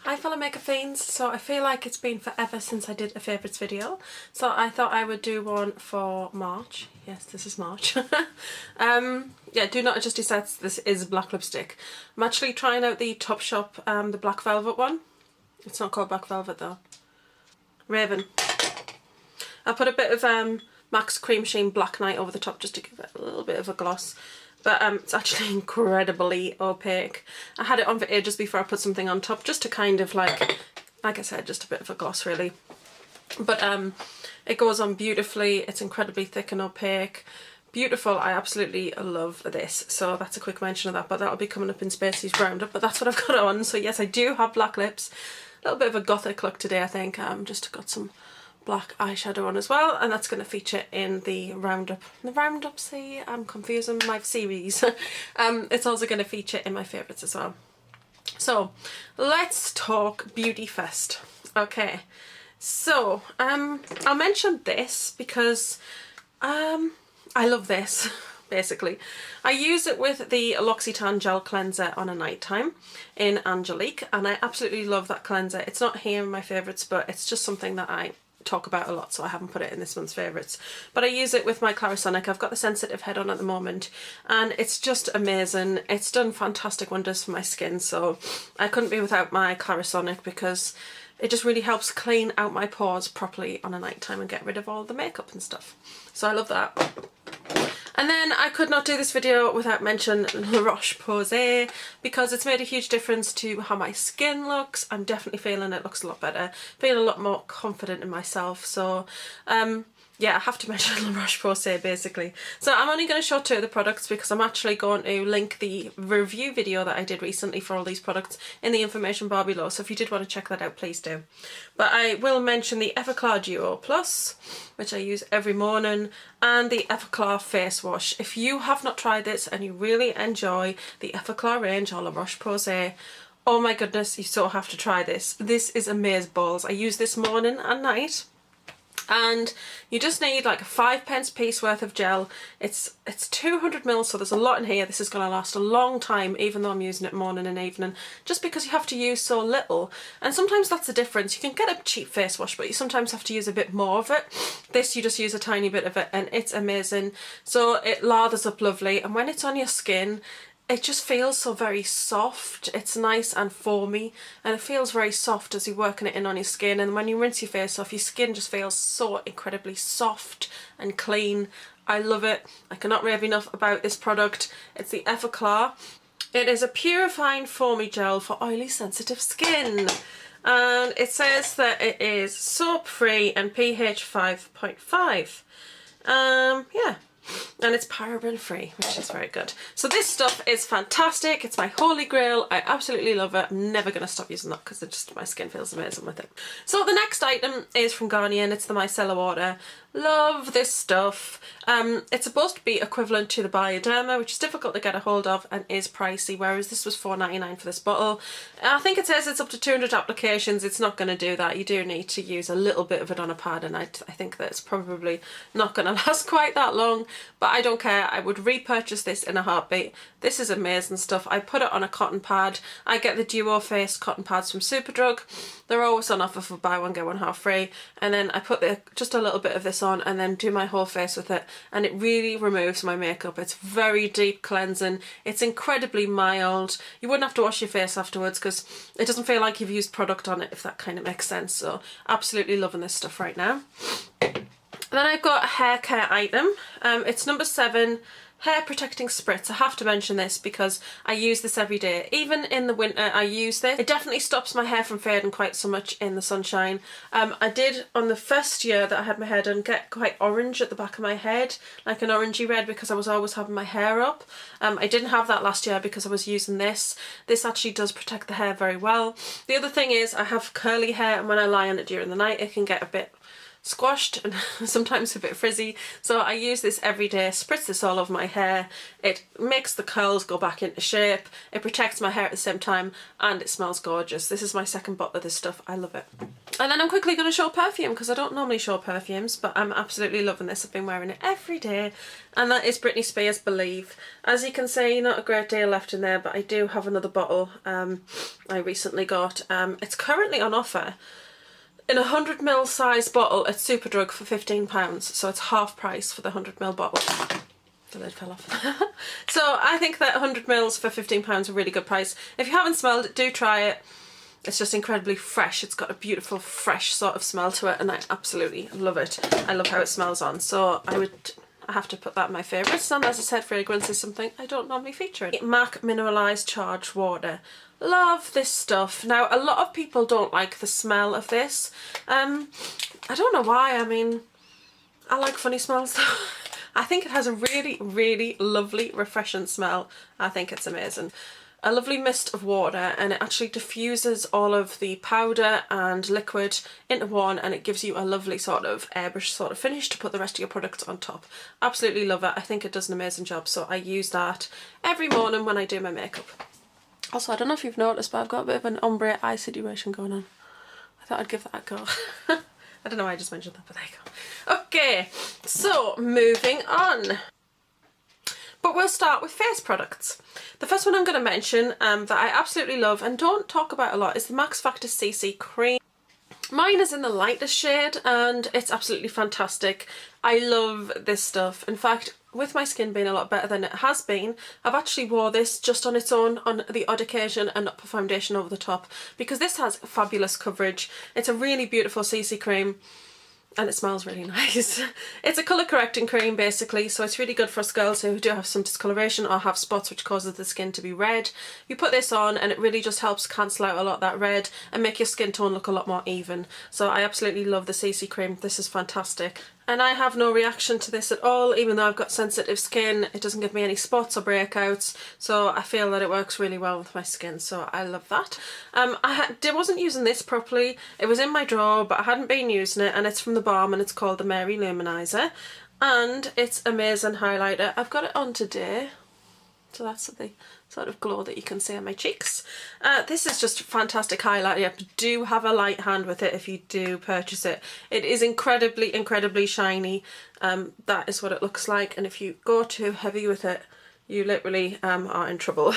Hi fellow makeup fiends, so I feel like it's been forever since I did a favourites video, so I thought I would do one for March. Yes, this is March. Yeah, do not adjust your sets, this is black lipstick. I'm actually trying out the Topshop, the black velvet one. It's not called black velvet though. Raven. I put a bit of MAC's Cream Sheen Black Night over the top just to give it a little bit of a gloss. But it's actually incredibly opaque. I had it on for ages before I put something on top, just to kind of like I said, just a bit of a gloss really. But it goes on beautifully. It's incredibly thick and opaque. Beautiful. I absolutely love this. So that's a quick mention of that, but that'll be coming up in Spacey's roundup. But that's what I've got on. So yes, I do have black lips. A little bit of a gothic look today, I think. Just got some black eyeshadow on as well, and that's going to feature in the roundup. The roundup, see, I'm confusing my series. It's also going to feature in my favourites as well. So let's talk beauty first. Okay, so I'll mention this because I love this. Basically, I use it with the L'Occitane Gel Cleanser on a night time in Angelique, and I absolutely love that cleanser. It's not here in my favourites, but it's just something that I talk about a lot, so I haven't put it in this month's favourites. But I use it with my Clarisonic. I've got the sensitive head on at the moment, and it's just amazing. It's done fantastic wonders for my skin, so I couldn't be without my Clarisonic because it just really helps clean out my pores properly on a night time and get rid of all the makeup and stuff. So I love that. And then I could not do this video without mentioning Roche Posay because it's made a huge difference to how my skin looks. I'm definitely feeling it looks a lot better, feeling a lot more confident in myself. So yeah, I have to mention Roche Posay basically. So I'm only going to show 2 of the products because I'm actually going to link the review video that I did recently for all these products in the information bar below. So if you did want to check that out, please do. But I will mention the Everclar Duo Plus, which I use every morning, and the Everclar Face Wash. If you have not tried this and you really enjoy the Everclar range or La Roche Posay, oh my goodness, you so have to try this. This is amaze balls. I use this morning and night. And you just need like a 5p piece worth of gel. It's 200ml, so there's a lot in here. This is going to last a long time, even though I'm using it morning and evening, just because you have to use so little. And sometimes that's the difference. You can get a cheap face wash, but you sometimes have to use a bit more of it. This, you just use a tiny bit of it, and it's amazing. So it lathers up lovely, and when it's on your skin, it just feels so very soft. It's nice and foamy, and it feels very soft as you're working it in on your skin. And when you rinse your face off, your skin just feels so incredibly soft and clean. I love it. I cannot rave enough about this product. It's the Everclar. It is a purifying foamy gel for oily sensitive skin. And it says that it is soap free and pH 5.5. Yeah. And it's paraben free, which is very good. So this stuff is fantastic. It's my holy grail. I absolutely love it. I'm never going to stop using that because it just, my skin feels amazing with it. So the next item is from Garnier, and it's the micellar water. Love this stuff. It's supposed to be equivalent to the Bioderma, which is difficult to get a hold of and is pricey, whereas this was $4.99 for this bottle. I think it says it's up to 200 applications. It's not going to do that. You do need to use a little bit of it on a pad, and I think that it's probably not going to last quite that long, but I don't care. I would repurchase this in a heartbeat. This is amazing stuff. I put it on a cotton pad. I get the Duo Face cotton pads from Superdrug. They're always on offer for buy one get one half free, and then I put just a little bit of this on and then do my whole face with it, and it really removes my makeup. It's very deep cleansing. It's incredibly mild. You wouldn't have to wash your face afterwards because it doesn't feel like you've used product on it, if that kind of makes sense. So absolutely loving this stuff right now. Then I've got a hair care item. It's number 7. Hair protecting spritz. I have to mention this because I use this every day. Even in the winter I use this. It definitely stops my hair from fading quite so much in the sunshine. I did on the first year that I had my hair done get quite orange at the back of my head, like an orangey red, because I was always having my hair up. I didn't have that last year because I was using this. This actually does protect the hair very well. The other thing is I have curly hair, and when I lie on it during the night it can get a bit squashed and sometimes a bit frizzy, so I use this every day, spritz this all over my hair. It makes the curls go back into shape, it protects my hair at the same time, and it smells gorgeous. This is my second bottle of this stuff. I love it. And then I'm quickly going to show perfume, because I don't normally show perfumes, but I'm absolutely loving this. I've been wearing it every day, and that is Britney Spears Believe. As you can see, not a great deal left in there, but I do have another bottle I recently got. It's currently on offer in a 100ml size bottle at Superdrug for £15, so it's half price for the 100ml bottle. The lid fell off. So I think that 100ml for £15 is a really good price. If you haven't smelled it, do try it. It's just incredibly fresh. It's got a beautiful fresh sort of smell to it, and I absolutely love it. I love how it smells on, so I have to put that in my favourites. And as I said, fragrance is something I don't normally feature in. MAC Mineralised Charged Water. Love this stuff. Now, a lot of people don't like the smell of this. I don't know why. I mean, I like funny smells though. I think it has a really, really lovely, refreshing smell. I think it's amazing. A lovely mist of water, and it actually diffuses all of the powder and liquid into one, and it gives you a lovely sort of airbrush sort of finish to put the rest of your products on top. Absolutely love it. I think it does an amazing job, so I use that every morning when I do my makeup. Also, I don't know if you've noticed, but I've got a bit of an ombre eye situation going on. I thought I'd give that a go. I don't know why I just mentioned that, but there you go. Okay, so moving on. But we'll start with face products. The first one I'm going to mention that I absolutely love and don't talk about a lot is the Max Factor CC Cream. Mine is in the lightest shade and it's absolutely fantastic. I love this stuff. In fact, with my skin being a lot better than it has been, I've actually wore this just on its own on the odd occasion and not put foundation over the top, because this has fabulous coverage. It's a really beautiful CC cream. And it smells really nice. It's a colour correcting cream basically, so it's really good for us girls who do have some discoloration or have spots which causes the skin to be red. You put this on and it really just helps cancel out a lot of that red and make your skin tone look a lot more even. So I absolutely love the CC cream. This is fantastic. And I have no reaction to this at all, even though I've got sensitive skin. It doesn't give me any spots or breakouts, so I feel that it works really well with my skin, so I love that. I wasn't using this properly. It was in my drawer, but I hadn't been using it, and it's from the Balm, and it's called the Mary Luminizer, and it's amazing highlighter. I've got it on today, so that's the sort of glow that you can see on my cheeks. This is just a fantastic highlighter. Do have a light hand with it if you do purchase it. It is incredibly, incredibly shiny. That is what it looks like, and if you go too heavy with it, you literally are in trouble.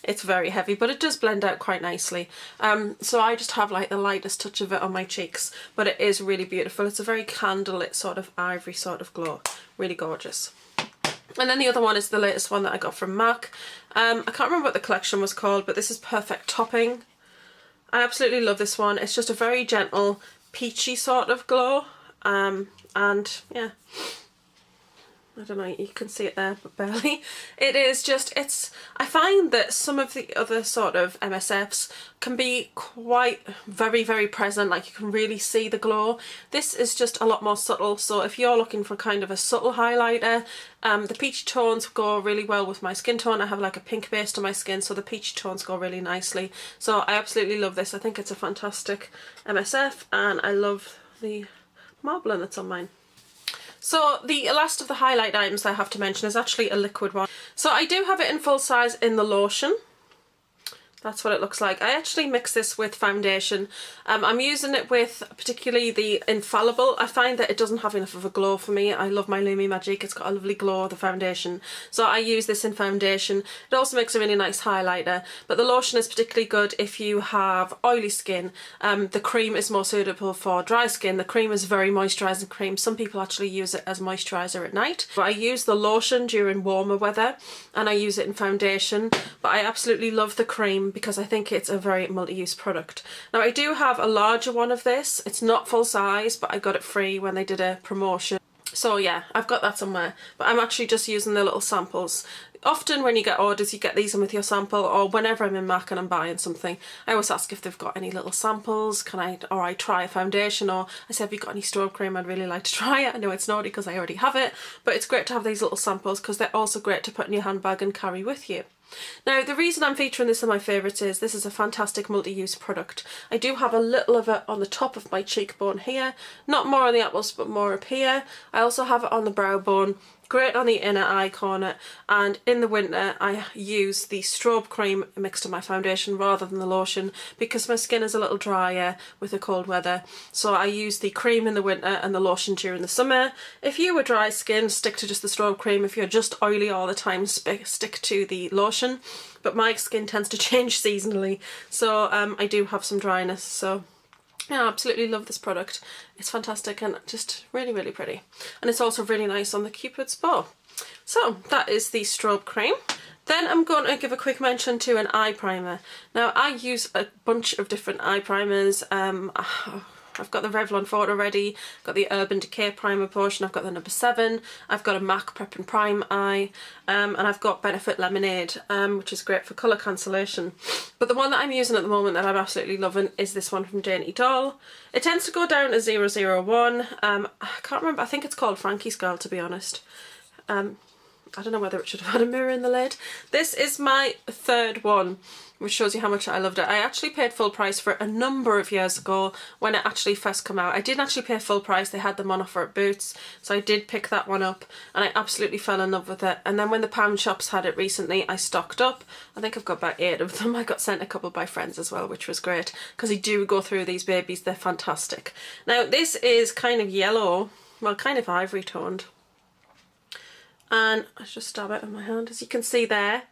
It's very heavy, but it does blend out quite nicely. So I just have like the lightest touch of it on my cheeks, but it is really beautiful. It's a very candlelit sort of ivory sort of glow. Really gorgeous. And then the other one is the latest one that I got from MAC. I can't remember what the collection was called, but this is Perfect Topping. I absolutely love this one. It's just a very gentle, peachy sort of glow. And yeah, I don't know, you can see it there, but barely. It is just, I find that some of the other sort of MSFs can be quite very, very present, like you can really see the glow. This is just a lot more subtle, so if you're looking for kind of a subtle highlighter, the peachy tones go really well with my skin tone. I have like a pink base to my skin, so the peachy tones go really nicely. So I absolutely love this. I think it's a fantastic MSF, and I love the marbling that's on mine. So the last of the highlight items I have to mention is actually a liquid one. So I do have it in full size in the lotion. That's what it looks like. I actually mix this with foundation. I'm using it with particularly the Infallible. I find that it doesn't have enough of a glow for me. I love my Lumi Magic. It's got a lovely glow, the foundation. So I use this in foundation. It also makes a really nice highlighter. But the lotion is particularly good if you have oily skin. The cream is more suitable for dry skin. The cream is very moisturising cream. Some people actually use it as moisturiser at night. But I use the lotion during warmer weather, and I use it in foundation. But I absolutely love the cream because I think it's a very multi-use product. Now I do have a larger one of this. It's not full size, but I got it free when they did a promotion. So yeah, I've got that somewhere, but I'm actually just using the little samples. Often when you get orders, you get these in with your sample, or whenever I'm in MAC and I'm buying something, I always ask if they've got any little samples. Or I try a foundation, or I say, have you got any strobe cream? I'd really like to try it. I know it's naughty because I already have it, but it's great to have these little samples because they're also great to put in your handbag and carry with you. Now, the reason I'm featuring this in my favourites is this is a fantastic multi-use product. I do have a little of it on the top of my cheekbone here, not more on the apples but more up here. I also have it on the brow bone, great on the inner eye corner, and in the winter I use the strobe cream mixed in my foundation rather than the lotion because my skin is a little drier with the cold weather. So I use the cream in the winter and the lotion during the summer. If you were dry skin, stick to just the strobe cream. If you're just oily all the time, stick to the lotion. But my skin tends to change seasonally, so I do have some dryness, so yeah, I absolutely love this product. It's fantastic and just really, really pretty. And it's also really nice on the Cupid's bow. So that is the strobe cream. Then I'm going to give a quick mention to an eye primer. Now, I use a bunch of different eye primers. I've got the Revlon Photo Ready, got the Urban Decay primer portion, I've got the number 7, I've got a MAC Prep and Prime eye, and I've got Benefit Lemonade, which is great for colour cancellation. But the one that I'm using at the moment that I'm absolutely loving is this one from Dainty Doll. It tends to go down as 001. I can't remember, I think it's called Frankie's Girl, to be honest. I don't know whether it should have had a mirror in the lid. This is my third one, which shows you how much I loved it. I actually paid full price for it a number of years ago when it actually first came out. I didn't actually pay full price, they had them on offer at Boots, so I did pick that one up and I absolutely fell in love with it. And then when the pound shops had it recently, I stocked up. I think I've got about 8 of them. I got sent a couple by friends as well, which was great because I do go through these babies, they're fantastic. Now this is kind of yellow, well kind of ivory toned. And I just dab it in my hand, as you can see there.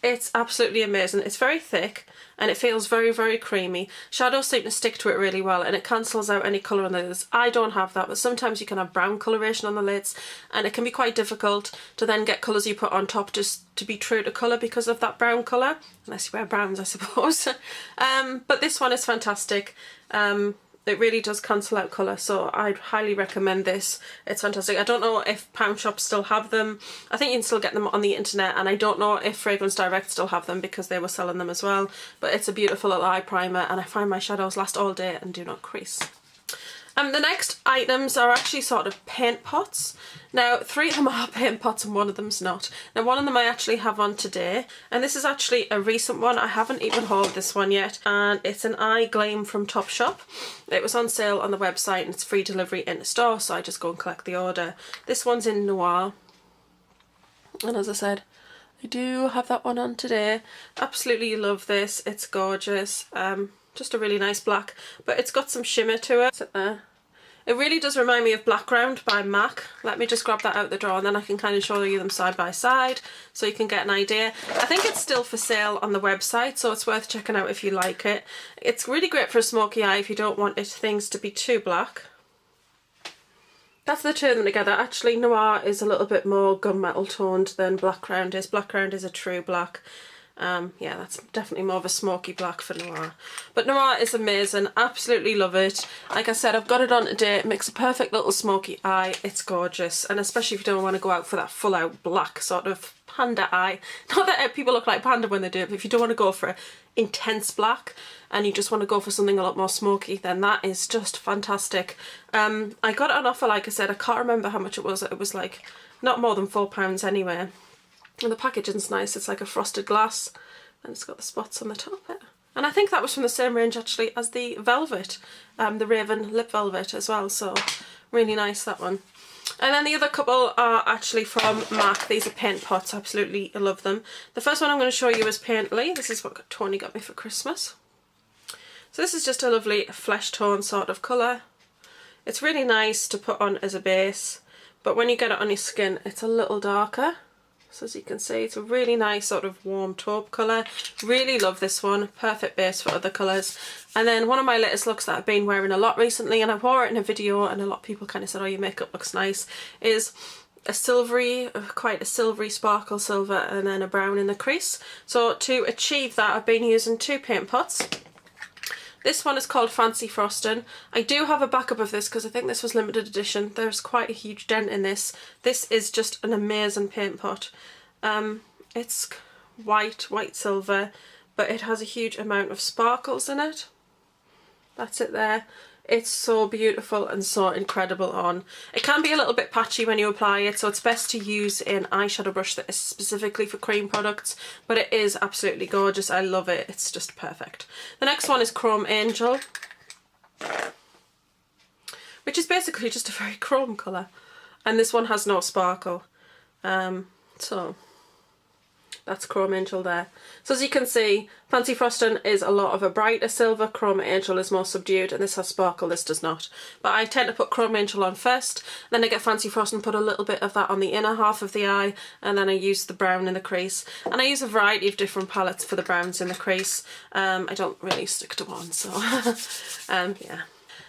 It's absolutely amazing. It's very thick and it feels very, very creamy. Shadows seem to stick to it really well and it cancels out any colour on the lids. I don't have that, but sometimes you can have brown coloration on the lids and it can be quite difficult to then get colours you put on top just to be true to colour because of that brown colour. Unless you wear browns, I suppose. But this one is fantastic. It really does cancel out colour, so I'd highly recommend this. It's fantastic. I don't know if pound shops still have them. I think you can still get them on the internet, and I don't know if Fragrance Direct still have them because they were selling them as well. But it's a beautiful little eye primer and I find my shadows last all day and do not crease. The next items are actually sort of paint pots. Now 3 of them are paint pots and 1 of them's not. Now 1 of them I actually have on today, and this is actually a recent one. I haven't even hauled this one yet, and it's an eye gleam from Topshop. It was on sale on the website and it's free delivery in the store, so I just go and collect the order. This one's in Noir, and as I said, I do have that one on today. Absolutely love this, it's gorgeous. Just a really nice black, but it's got some shimmer to it. Sit there. It really does remind me of Black Ground by MAC. Let me just grab that out the drawer and then I can kind of show you them side by side so you can get an idea. I think it's still for sale on the website, so it's worth checking out if you like it. It's really great for a smoky eye if you don't want things to be too black. That's the 2 of them together. Actually, Noir is a little bit more gunmetal toned than Black Ground is. Black Ground is a true black. Yeah, that's definitely more of a smoky black for Noir. But Noir is amazing, absolutely love it. Like I said, I've got it on today. It makes a perfect little smoky eye. It's gorgeous, and especially if you don't want to go out for that full out black sort of panda eye. Not that people look like panda when they do it, but if you don't want to go for intense black and you just want to go for something a lot more smoky, then that is just fantastic. I got it on offer, like I said. I can't remember how much it was. It was like not more than £4 anyway. And the packaging's nice, it's like a frosted glass and it's got the spots on the top of it. And I think that was from the same range actually as the Velvet, the Raven Lip Velvet as well, so really nice, that one. And then the other couple are actually from MAC. These are paint pots, absolutely love them. The first one I'm going to show you is Painterly. This is what Tony got me for Christmas. So this is just a lovely flesh tone sort of colour. It's really nice to put on as a base, but when you get it on your skin it's a little darker. So as you can see, it's a really nice sort of warm taupe colour. Really love this one. Perfect base for other colours. And then one of my latest looks that I've been wearing a lot recently, and I wore it in a video and a lot of people kind of said, oh, your makeup looks nice, is a silvery, quite a silvery sparkle silver and then a brown in the crease. So to achieve that, I've been using 2 paint pots. This one is called Fancy Frosting. I do have a backup of this because I think this was limited edition. There's quite a huge dent in this. This is just an amazing paint pot. It's white silver, but it has a huge amount of sparkles in it. That's it there. It's so beautiful and so incredible on. It can be a little bit patchy when you apply it, so it's best to use an eyeshadow brush that is specifically for cream products, but it is absolutely gorgeous. I love it. It's just perfect. The next one is Chrome Angel, which is basically just a very chrome colour, and this one has no sparkle. So that's Chrome Angel there. So as you can see, Fancy Frosting is a lot of a brighter silver, Chrome Angel is more subdued, and this has sparkle, this does not. But I tend to put Chrome Angel on first, then I get Fancy Frosting, put a little bit of that on the inner half of the eye, and then I use the brown in the crease. And I use a variety of different palettes for the browns in the crease. I don't really stick to one, so yeah.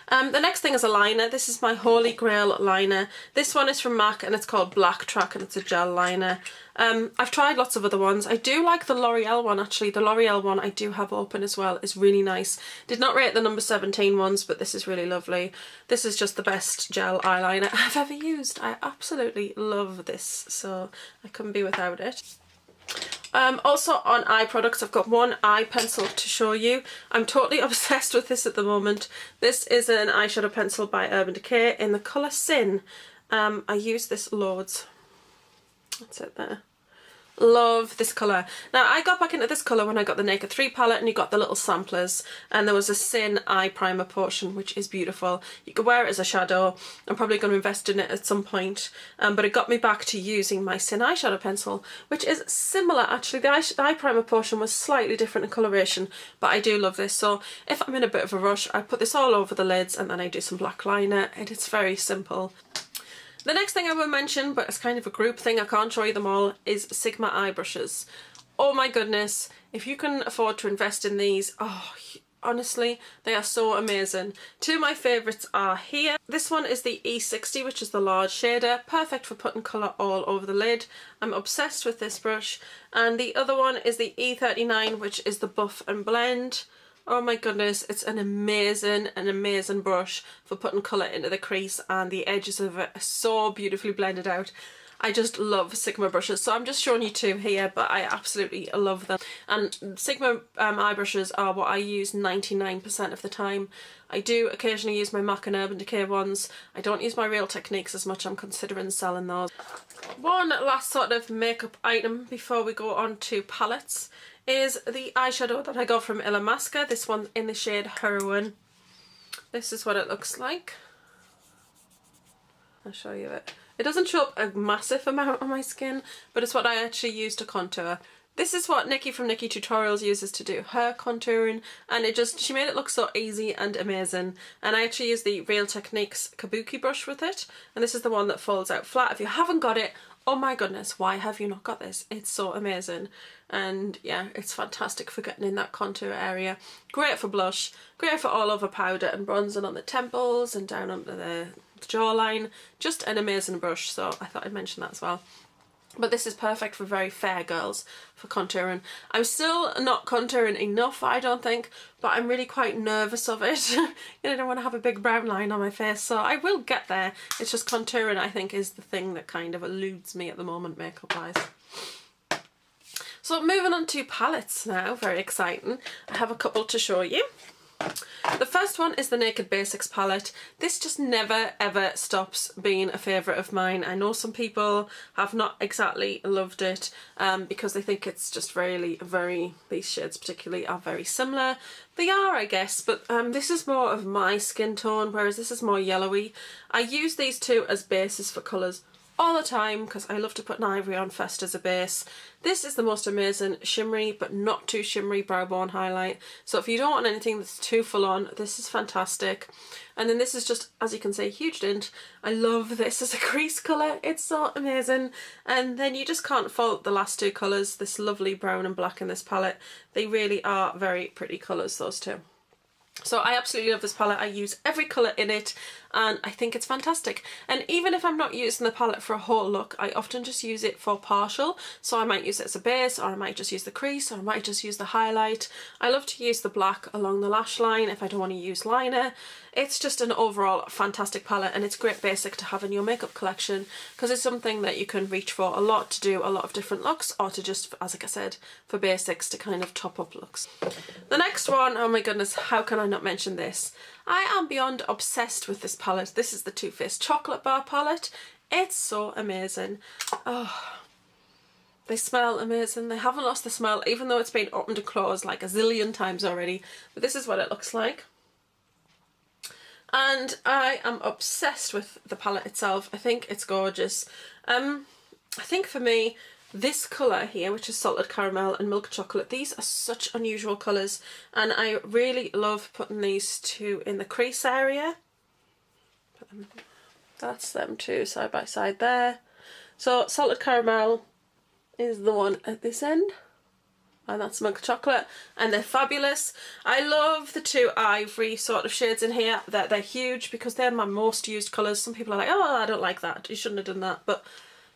The next thing is a liner. This is my Holy Grail liner. This one is from MAC and it's called Black Track and it's a gel liner. I've tried lots of other ones. I do like the L'Oreal one actually. The L'Oreal one I do have open as well. It's really nice. Did not rate the number 17 ones, but this is really lovely. This is just the best gel eyeliner I've ever used. I absolutely love this, so I couldn't be without it. Also on eye products, I've got one eye pencil to show you. I'm totally obsessed with this at the moment. This is an eyeshadow pencil by Urban Decay in the colour Sin. I use this loads. That's it there. Love this colour. Now I got back into this colour when I got the Naked 3 palette and you got the little samplers, and there was a Sin eye primer portion which is beautiful. You could wear it as a shadow. I'm probably going to invest in it at some point, but it got me back to using my Sin eyeshadow pencil, which is similar actually. The eye primer portion was slightly different in coloration, but I do love this. So if I'm in a bit of a rush, I put this all over the lids and then I do some black liner, and it's very simple. The next thing I will mention, but it's kind of a group thing, I can't show you them all, is Sigma eye brushes. Oh my goodness, if you can afford to invest in these, oh, honestly, they are so amazing. Two of my favourites are here. This one is the E60, which is the large shader, perfect for putting colour all over the lid. I'm obsessed with this brush. And the other one is the E39, which is the Buff and Blend. Oh my goodness, it's an amazing brush for putting colour into the crease, and the edges of it are so beautifully blended out. I just love Sigma brushes, so I'm just showing you two here, but I absolutely love them. And Sigma eye brushes are what I use 99% of the time. I do occasionally use my MAC and Urban Decay ones. I don't use my Real Techniques as much. I'm considering selling those. One last sort of makeup item before we go on to palettes is the eyeshadow that I got from Illamasqua. This one in the shade Heroin. This is what it looks like. I'll show you it. It doesn't show up a massive amount on my skin, but it's what I actually use to contour. This is what Nikki from Nikki Tutorials uses to do her contouring, and she made it look so easy and amazing. And I actually use the Real Techniques Kabuki brush with it, and this is the one that folds out flat. If you haven't got it, oh my goodness, why have you not got this? It's so amazing. And yeah, it's fantastic for getting in that contour area. Great for blush, great for all over powder and bronzing on the temples and down under the jawline. Just an amazing brush, so I thought I'd mention that as well. But this is perfect for very fair girls for contouring. I'm still not contouring enough, I don't think, but I'm really quite nervous of it. You know, I don't want to have a big brown line on my face, so I will get there. It's just contouring, I think, is the thing that kind of eludes me at the moment, makeup-wise. So moving on to palettes now, very exciting. I have a couple to show you. The first one is the Naked Basics palette. This just never ever stops being a favourite of mine. I know some people have not exactly loved it because they think it's just really these shades particularly are very similar. They are, I guess, but this is more of my skin tone, whereas this is more yellowy. I use these two as bases for colours all the time because I love to put an ivory on first as a base. This is the most amazing shimmery but not too shimmery brow bone highlight. So if you don't want anything that's too full on, this is fantastic. And then this is just, as you can see, huge dint. I love this as a crease colour. It's so amazing. And then you just can't fault the last two colours, this lovely brown and black in this palette. They really are very pretty colours, those two. So I absolutely love this palette. I use every colour in it and I think it's fantastic. And even if I'm not using the palette for a whole look, I often just use it for partial. So I might use it as a base, or I might just use the crease, or I might just use the highlight. I love to use the black along the lash line if I don't want to use liner. It's just an overall fantastic palette, and it's great basic to have in your makeup collection because it's something that you can reach for a lot to do a lot of different looks, or to just, as I said, for basics to kind of top up looks. The next one, oh my goodness, how can I not mention this? I am beyond obsessed with this palette. This is the Too Faced Chocolate Bar palette. It's so amazing. Oh, they smell amazing. They haven't lost the smell, even though it's been opened and closed like a zillion times already. But this is what it looks like. And I am obsessed with the palette itself. I think it's gorgeous. I think for me, this colour here, which is Salted Caramel and Milk Chocolate, these are such unusual colours, and I really love putting these two in the crease area. That's them two side by side there. So Salted Caramel is the one at this end, and that's Milk Chocolate, and they're fabulous. I love the two ivory sort of shades in here. They're huge because they're my most used colours. Some people are like, oh, I don't like that, you shouldn't have done that, but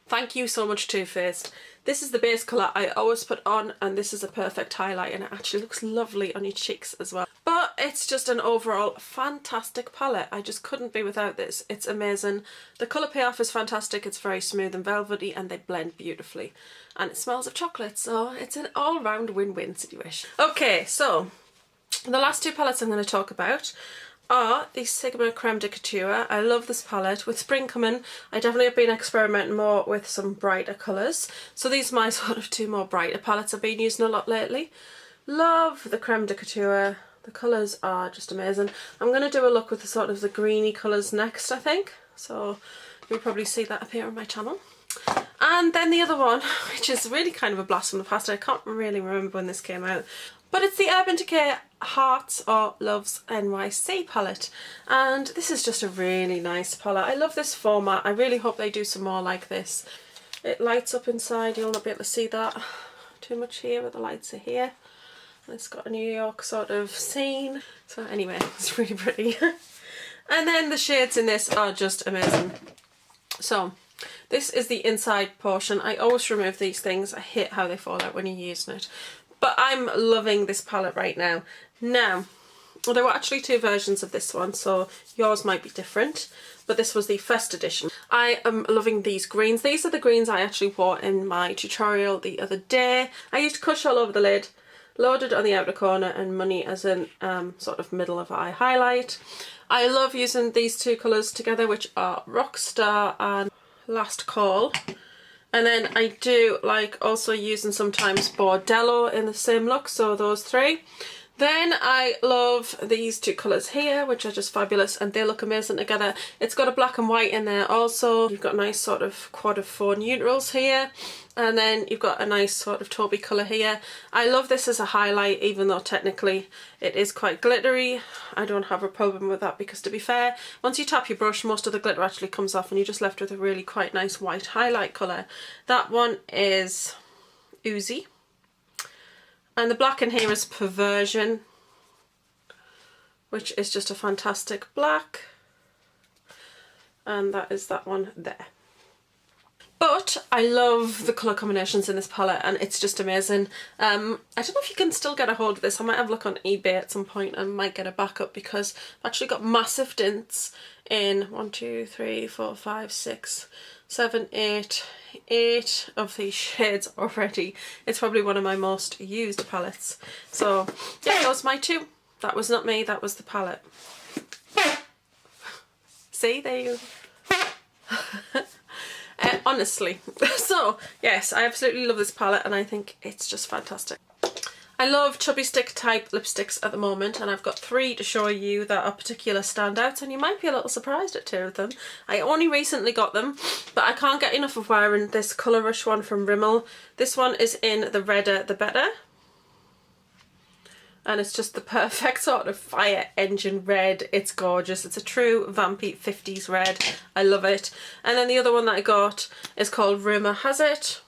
thank you so much, Too Faced. This is the base colour I always put on, and this is a perfect highlight, and it actually looks lovely on your cheeks as well. But it's just an overall fantastic palette. I just couldn't be without this. It's amazing. The colour payoff is fantastic. It's very smooth and velvety, and they blend beautifully. And it smells of chocolate, so it's an all-round win-win situation. Okay, so the last two palettes I'm going to talk about are the Sigma Creme de Couture. I love this palette. With spring coming, I definitely have been experimenting more with some brighter colours. So these are my sort of two more brighter palettes I've been using a lot lately. Love the Creme de Couture. The colours are just amazing. I'm going to do a look with the sort of the greeny colours next, I think. So you'll probably see that appear on my channel. And then the other one, which is really kind of a blast from the past. I can't really remember when this came out. But it's the Urban Decay Hearts or Loves NYC palette, and this is just a really nice palette. I love this format. I really hope they do some more like this. It lights up inside. You'll not be able to see that too much here, but the lights are here. And it's got a New York sort of scene. So anyway, it's really pretty. And then the shades in this are just amazing. So this is the inside portion. I always remove these things. I hate how they fall out when you're using it. But I'm loving this palette right now. Now, well, there were actually two versions of this one, so yours might be different, but this was the first edition. I am loving these greens. These are the greens I actually wore in my tutorial the other day. I used Kush all over the lid, Loaded on the outer corner, and Money as an sort of middle of eye highlight. I love using these two colours together, which are Rockstar and Last Call. And then I do like also using sometimes Bordello in the same look, so those three. Then I love these two colours here, which are just fabulous, and they look amazing together. It's got a black and white in there also. You've got a nice sort of quad of 4 neutrals here, and then you've got a nice sort of taupey colour here. I love this as a highlight, even though technically it is quite glittery. I don't have a problem with that because, to be fair, once you tap your brush, most of the glitter actually comes off and you're just left with a really quite nice white highlight colour. That one is Oozy. And the black in here is Perversion, which is just a fantastic black. And that is that one there. But I love the colour combinations in this palette, and it's just amazing. I don't know if you can still get a hold of this. I might have a look on eBay at some point and might get a backup, because I've actually got massive dints in 1, 2, 3, 4, 5, 6, 7, 8 of these shades already. It's probably one of my most used palettes. So yeah, those are my two. That was not me, that was the palette. See, there you go. Honestly. So yes, I absolutely love this palette, and I think it's just fantastic. I love chubby stick type lipsticks at the moment, and I've got 3 to show you that are particular standouts, and you might be a little surprised at 2 of them. I only recently got them, but I can't get enough of wearing this Colour Rush one from Rimmel. This one is in the Redder the Better, and it's just the perfect sort of fire engine red. It's gorgeous. It's a true vampy 50s red. I love it. And then the other one that I got is called Rumour Has It,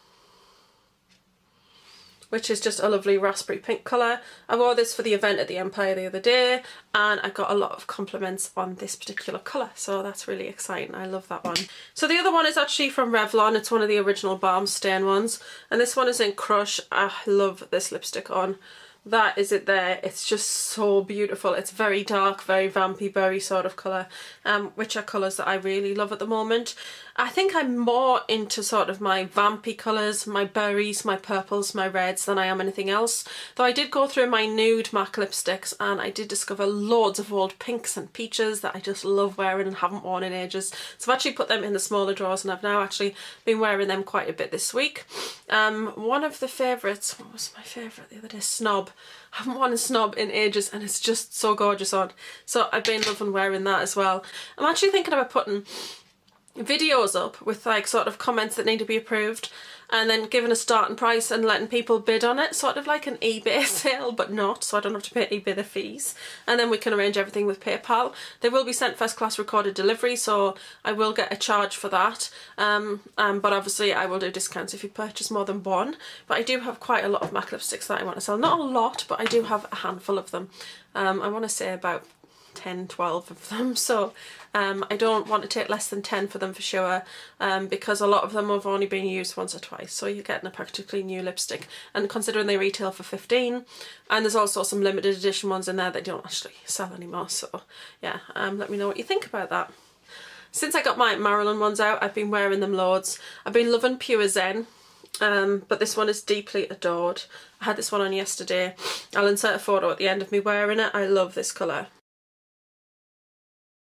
which is just a lovely raspberry pink colour. I wore this for the event at the Empire the other day, and I got a lot of compliments on this particular colour, so that's really exciting. I love that one. So the other one is actually from Revlon. It's one of the original Balm Stain ones, and this one is in Crush. I love this lipstick on. That is it there. It's just so beautiful. It's very dark, very vampy berry sort of colour, which are colours that I really love at the moment. I think I'm more into sort of my vampy colours, my berries, my purples, my reds than I am anything else. Though I did go through my nude MAC lipsticks and I did discover loads of old pinks and peaches that I just love wearing and haven't worn in ages. So I've actually put them in the smaller drawers and I've now actually been wearing them quite a bit this week. One of the favourites, what was my favourite the other day? Snob. I haven't worn a Snob in ages and it's just so gorgeous on. So I've been loving wearing that as well. I'm actually thinking about putting videos up with like sort of comments that need to be approved and then giving a starting price and letting people bid on it, sort of like an eBay sale but not, so I don't have to pay eBay the fees, and then we can arrange everything with PayPal. They will be sent first class recorded delivery, so I will get a charge for that, but obviously I will do discounts if you purchase more than one. But I do have quite a lot of MAC lipsticks that I want to sell, not a lot, but I do have a handful of them. I want to say about 10, 12 of them, so I don't want to take less than 10 for them for sure, because a lot of them have only been used once or twice, so you're getting a practically new lipstick, and considering they retail for 15, and there's also some limited edition ones in there that don't actually sell anymore, so yeah, let me know what you think about that. Since I got my Marilyn ones out, I've been wearing them loads. I've been loving Pure Zen, but this one is Deeply Adored. I had this one on yesterday. I'll insert a photo at the end of me wearing it. I love this colour.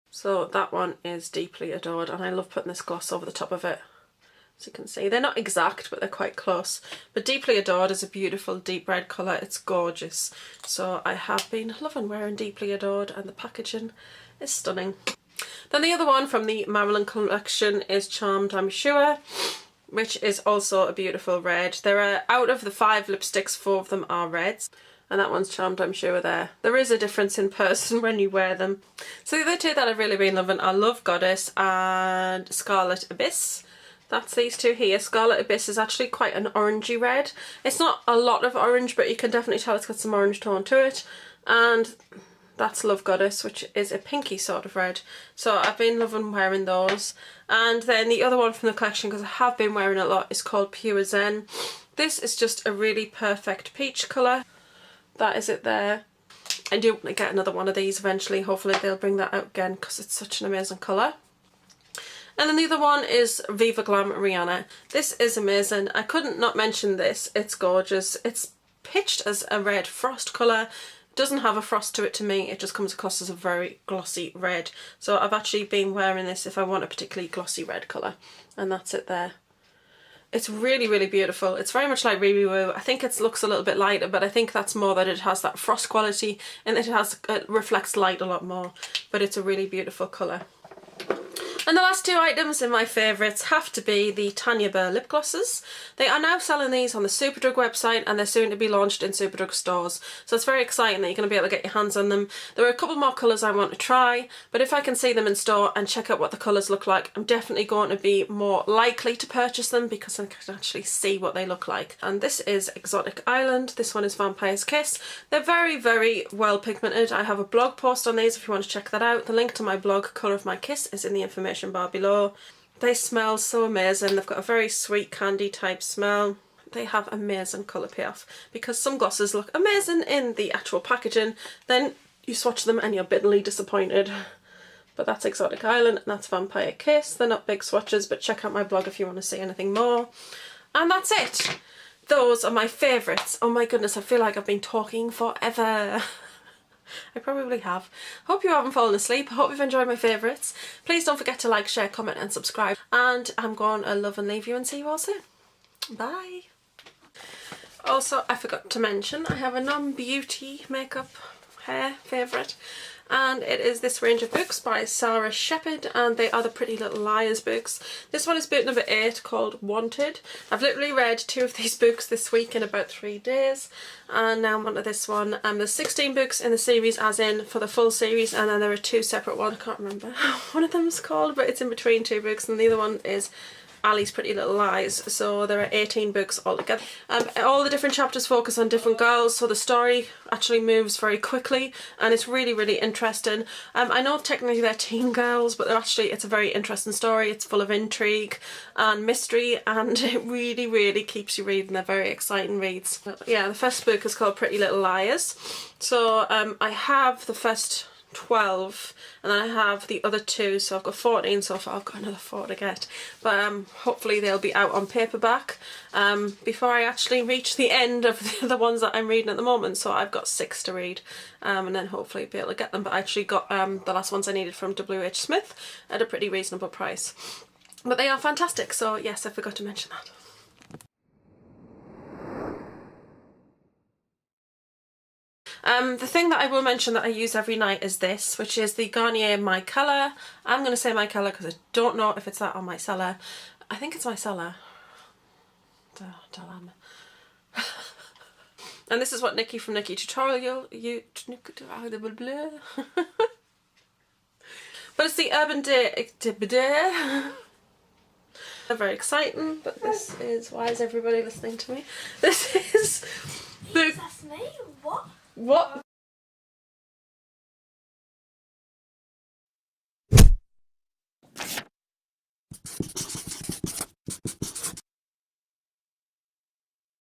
So that one is Deeply Adored, and I love putting this gloss over the top of it. As you can see, they're not exact, but they're quite close. But Deeply Adored is a beautiful deep red colour. It's gorgeous. So I have been loving wearing Deeply Adored, and the packaging is stunning. Then the other one from the Marilyn collection is Charmed, I'm Sure, which is also a beautiful red. There are, out of the 5 lipsticks, 4 of them are reds. And that one's Charmed, I'm Sure there. There is a difference in person when you wear them. So the other two that I've really been loving are Love Goddess and Scarlet Abyss. That's these two here. Scarlet Abyss is actually quite an orangey red. It's not a lot of orange, but you can definitely tell it's got some orange tone to it. And that's Love Goddess, which is a pinky sort of red. So I've been loving wearing those. And then the other one from the collection, because I have been wearing a lot, is called Pure Zen. This is just a really perfect peach colour. That is it there. I do want to get another one of these eventually. Hopefully they'll bring that out again because it's such an amazing colour. And then the other one is Viva Glam Rihanna. This is amazing. I couldn't not mention this. It's gorgeous. It's pitched as a red frost colour. It doesn't have a frost to it to me. It just comes across as a very glossy red. So I've actually been wearing this if I want a particularly glossy red colour. And that's it there. It's really, really beautiful. It's very much like Riri Woo. I think it looks a little bit lighter, but I think that's more that it has that frost quality and it reflects light a lot more. But it's a really beautiful colour. And the last 2 items in my favourites have to be the Tanya Burr lip glosses. They are now selling these on the Superdrug website and they're soon to be launched in Superdrug stores. So it's very exciting that you're going to be able to get your hands on them. There are a couple more colours I want to try, but if I can see them in store and check out what the colours look like, I'm definitely going to be more likely to purchase them because I can actually see what they look like. And this is Exotic Island. This one is Vampire's Kiss. They're very, very well pigmented. I have a blog post on these if you want to check that out. The link to my blog, Colour of My Kiss, is in the information bar below. They smell so amazing. They've got a very sweet candy type smell. They have amazing colour payoff because some glosses look amazing in the actual packaging, then you swatch them and you're bitterly disappointed. But that's Exotic Island and that's Vampire Kiss. They're not big swatches, but check out my blog if you want to see anything more. And that's it. Those are my favourites. Oh my goodness, I feel like I've been talking forever. I probably have. Hope you haven't fallen asleep. I hope you've enjoyed my favourites. Please don't forget to like, share, comment and subscribe. And I'm going to love and leave you and see you all soon. Bye. Also, I forgot to mention, I have a non-beauty makeup hair favourite. And it is this range of books by Sarah Shepherd, and they are the Pretty Little Liars books. This one is book number 8 called Wanted. I've literally read 2 of these books this week in about 3 days, and now I'm on to this one. There's 16 books in the series, as in for the full series, and then there are 2 separate ones. I can't remember what one of them is called, but it's in between 2 books, and the other one is Ali's Pretty Little Lies. So there are 18 books altogether. All the different chapters focus on different girls, so the story actually moves very quickly and it's really, really interesting. I know technically they're teen girls, but it's a very interesting story. It's full of intrigue and mystery and it really, really keeps you reading. They're very exciting reads. Yeah, the first book is called Pretty Little Liars. So I have the first 12, and then I have the other 2, so I've got 14 so far. I've got another 4 to get, but hopefully they'll be out on paperback before I actually reach the end of the ones that I'm reading at the moment. So I've got 6 to read, and then hopefully be able to get them. But I actually got the last ones I needed from WH Smith at a pretty reasonable price, but they are fantastic. So yes, I forgot to mention that. The thing that I will mention that I use every night is this, which is the Garnier My Colour. I'm going to say My Colour because I don't know if it's that on My Cellar. I think it's My Cellar. And this is what Nikki from Nikki Tutorial but it's the Urban Day. They're very exciting, but this is, why is everybody listening to me? This is the... That's me? What? What?